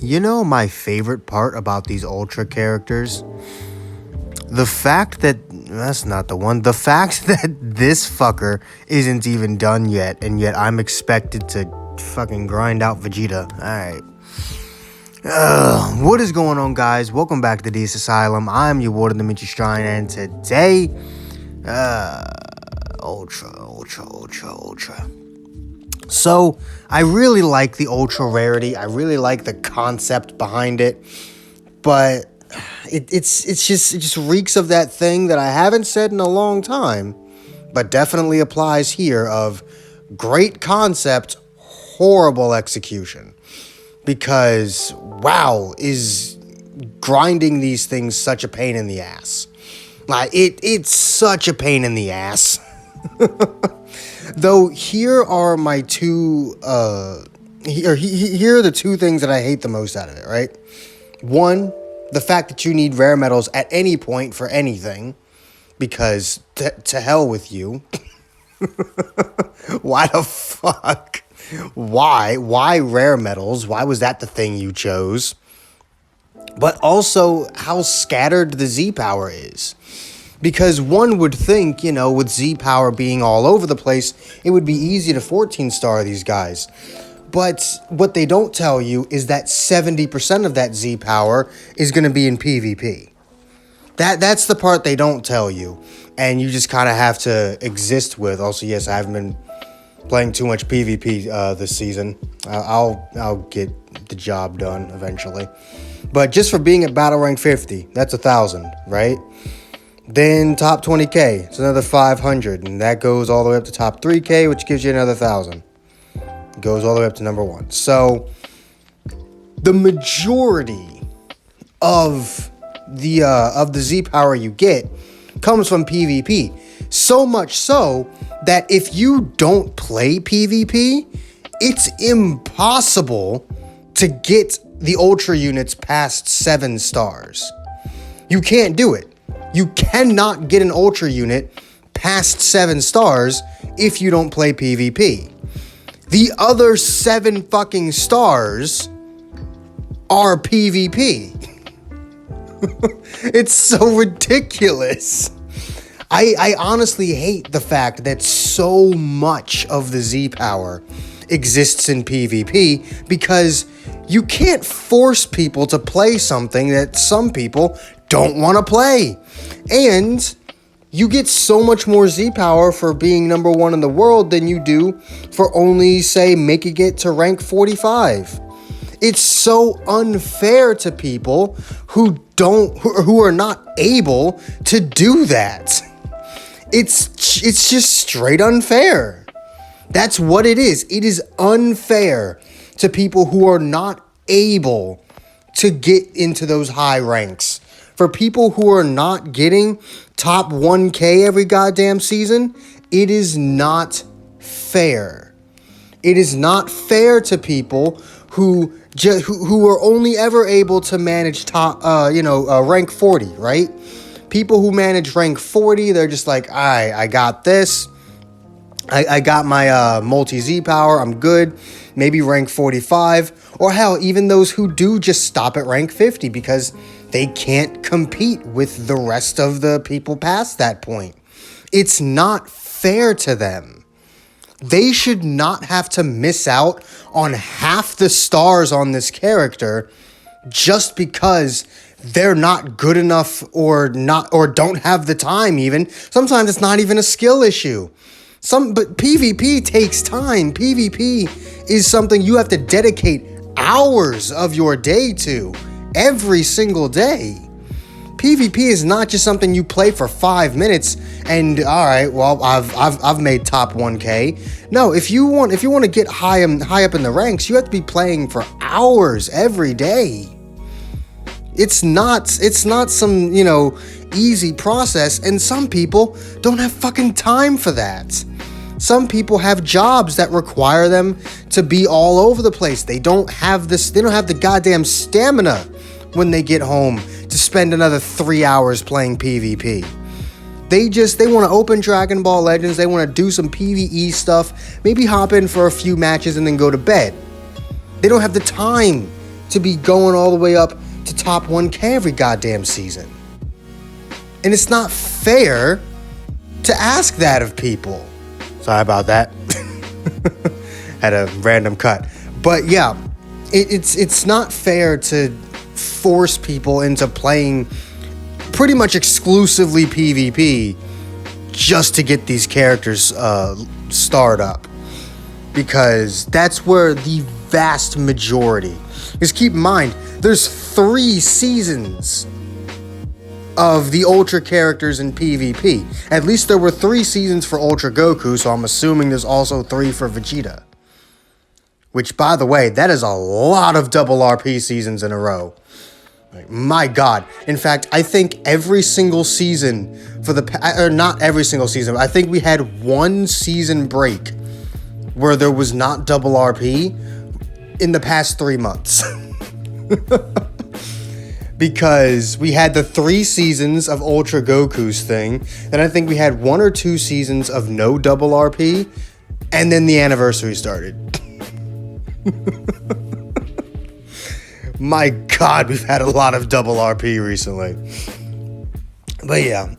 You know my favorite part about these Ultra characters? The fact that that's not the one. The fact that this fucker isn't even done yet, and yet I'm expected to fucking grind out Vegeta. Alright. What is going on, guys? Welcome back to DS Asylum. I'm your Warden Dimitri Strine, and today, Ultra. So, I really like the Ultra rarity. I really like the concept behind it, but it just reeks of that thing that I haven't said in a long time, but definitely applies here of great concept, horrible execution. Because, wow, is grinding these things such a pain in the ass. Like, it's such a pain in the ass. Though, here are my two, here are the two things that I hate the most out of it, right? One, the fact that you need rare metals at any point for anything, because to hell with you. Why the fuck? Why rare metals? Why was that the thing you chose? But also how scattered the Z power is. Because one would think, with Z power being all over the place, it would be easy to 14-star these guys. But what they don't tell you is that 70% of that Z power is going to be in PvP. That's the part they don't tell you. And you just kind of have to exist with. Also, yes, I haven't been playing too much PvP this season. I'll get the job done eventually. But just for being at battle rank 50, that's 1,000, right? Then top 20k, it's another 500, and that goes all the way up to top 3k, which gives you another 1,000. Goes all the way up to number 1. So the majority of the Z power you get comes from PvP. So much so that if you don't play PvP, it's impossible to get the Ultra units past 7 stars. You can't do it. You cannot get an Ultra unit past 7 stars if you don't play PvP. The other 7 fucking stars are PvP. It's so ridiculous. I honestly hate the fact that so much of the Z power exists in PvP because you can't force people to play something that some people don't want to play. And you get so much more Z power for being number 1 in the world than you do for only, say, making it to rank 45. It's so unfair to people who are not able to do that. It's just straight unfair. That's what it is. It is unfair to people who are not able to get into those high ranks. For people who are not getting top 1k every goddamn season, it is not fair. It is not fair to people who are only ever able to manage top, rank 40, right? People who manage rank 40, they're just like, all right, I got this. I got my multi-Z power, I'm good. Maybe rank 45. Or hell, even those who do just stop at rank 50 because they can't compete with the rest of the people past that point. It's not fair to them. They should not have to miss out on half the stars on this character just because they're not good enough or don't have the time even. Sometimes it's not even a skill issue. But PvP takes time. PvP is something you have to dedicate hours of your day to every single day. PvP is not just something you play for 5 minutes and all right, well, I've made top 1k. No, if you want to get high up in the ranks, you have to be playing for hours every day. It's not some, easy process, and some people don't have fucking time for that. Some people have jobs that require them to be all over the place. They don't have the goddamn stamina when they get home to spend another 3 hours playing PvP. They want to open Dragon Ball Legends, they want to do some PvE stuff, maybe hop in for a few matches and then go to bed. They don't have the time to be going all the way up to top 1K every goddamn season. And it's not fair to ask that of people. Sorry about that. Had a random cut. But yeah, it's not fair to force people into playing pretty much exclusively PvP just to get these characters starred up. Because that's where the vast majority. Because keep in mind, there's 3 seasons of the Ultra characters in PvP. At least there were 3 seasons for Ultra Goku, so I'm assuming there's also 3 for Vegeta. Which, by the way, that is a lot of double RP seasons in a row. Like, my God. In fact, I think every single season for or not every single season, but I think we had 1 season break where there was not double RP in the past 3 months. Because we had the 3 seasons of Ultra Goku's thing, then I think we had 1 or 2 seasons of no double RP, and then the anniversary started. My God, we've had a lot of double RP recently. But yeah,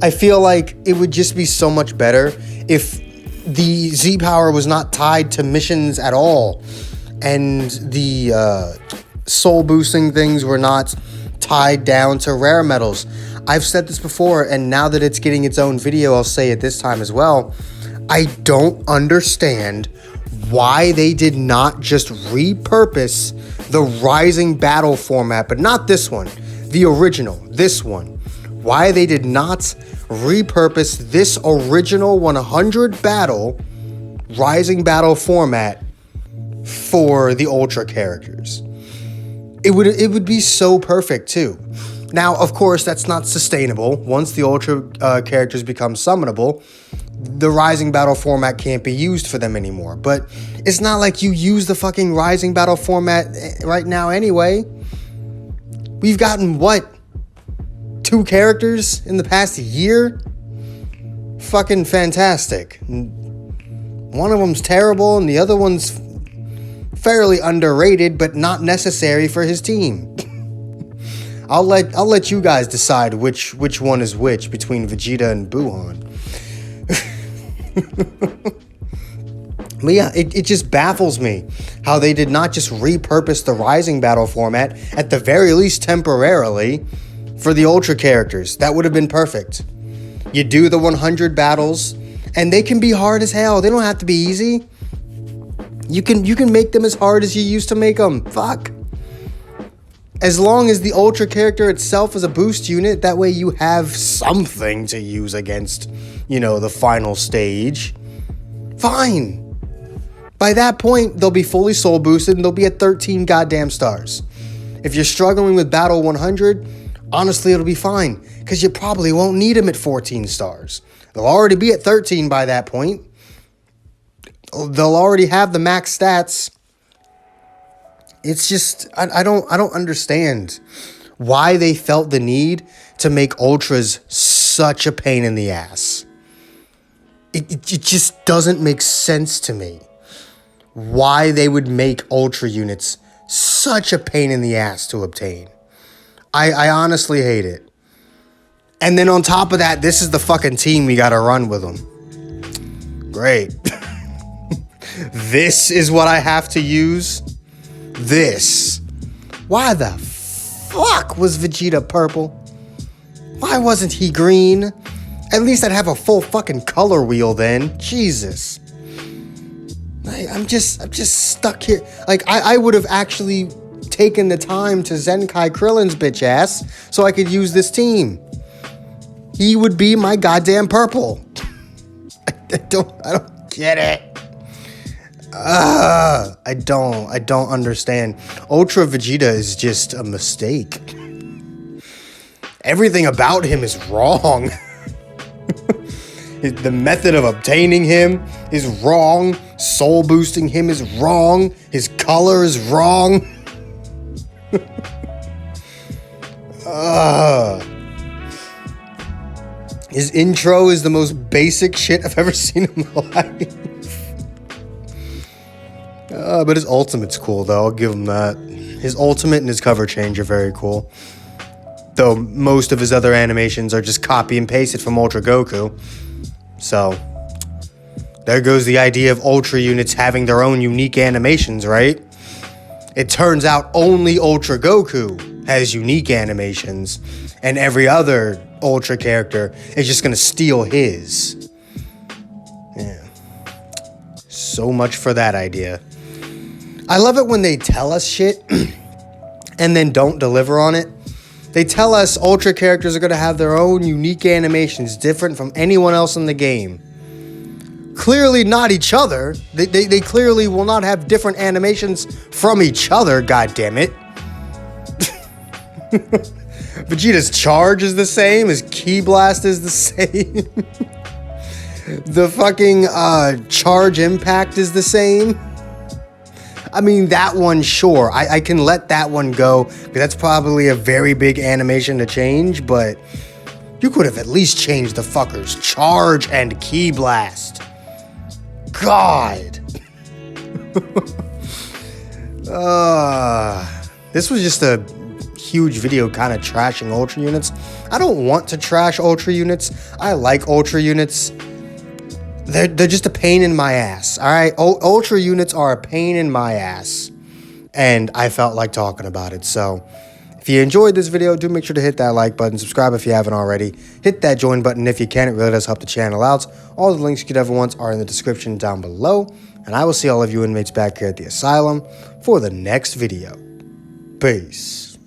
I feel like it would just be so much better if the Z power was not tied to missions at all, and the soul boosting things were not tied down to rare medals. I've said this before, and now that it's getting its own video, I'll say it this time as well. I don't understand why they did not just repurpose the Rising Battle format, but not this one, the original, this one. Why they did not repurpose this original 100 battle Rising Battle format for the Ultra characters. It would be so perfect too. Now, of course, that's not sustainable. Once the Ultra characters become summonable, the Rising Battle format can't be used for them anymore. But it's not like you use the fucking Rising Battle format right now anyway. We've gotten, what, 2 characters in the past year? Fucking fantastic. One of them's terrible and the other one's fairly underrated, but not necessary for his team. I'll let you guys decide which one is which between Vegeta and Buhan. But yeah, it just baffles me how they did not just repurpose the Rising Battle format, at the very least temporarily, for the Ultra characters. That would have been perfect. You do the 100 battles, and they can be hard as hell. They don't have to be easy. You can make them as hard as you used to make them. Fuck. As long as the Ultra character itself is a boost unit, that way you have something to use against, the final stage. Fine. By that point, they'll be fully soul boosted and they'll be at 13 goddamn stars. If you're struggling with Battle 100, honestly, it'll be fine, because you probably won't need them at 14 stars. They'll already be at 13 by that point. They'll already have the max stats. It's just, I don't understand why they felt the need to make Ultras such a pain in the ass. It just doesn't make sense to me why they would make Ultra units such a pain in the ass to obtain. I honestly hate it. And then on top of that, this is the fucking team we gotta run with them. Great. This is what I have to use? This. Why the fuck was Vegeta purple? Why wasn't he green? At least I'd have a full fucking color wheel then. Jesus. I'm just stuck here. Like, I would have actually taken the time to Zenkai Krillin's bitch ass so I could use this team. He would be my goddamn purple. I don't get it. I don't understand. Ultra Vegeta is just a mistake. Everything about him is wrong. The method of obtaining him is wrong. Soul boosting him is wrong. His color is wrong. His intro is the most basic shit I've ever seen in my life. But his ultimate's cool, though. I'll give him that. His ultimate and his cover change are very cool. Though most of his other animations are just copy and pasted from Ultra Goku. So, there goes the idea of Ultra units having their own unique animations, right? It turns out only Ultra Goku has unique animations, and every other Ultra character is just gonna steal his. Yeah. So much for that idea. I love it when they tell us shit and then don't deliver on it. They tell us Ultra characters are going to have their own unique animations different from anyone else in the game. Clearly not each other. They clearly will not have different animations from each other, goddammit. Vegeta's charge is the same, his ki blast is the same. The fucking charge impact is the same. I mean, that one, sure. I can let that one go, because that's probably a very big animation to change, but you could have at least changed the fucker's charge and ki blast. God. This was just a huge video kind of trashing Ultra units. I don't want to trash Ultra units. I like Ultra units. They're just a pain in my ass, all right? Ultra units are a pain in my ass, and I felt like talking about it. So if you enjoyed this video, do make sure to hit that like button, subscribe if you haven't already, hit that join button if you can. It really does help the channel out. All the links you could ever want are in the description down below, and I will see all of you inmates back here at the asylum for the next video. Peace.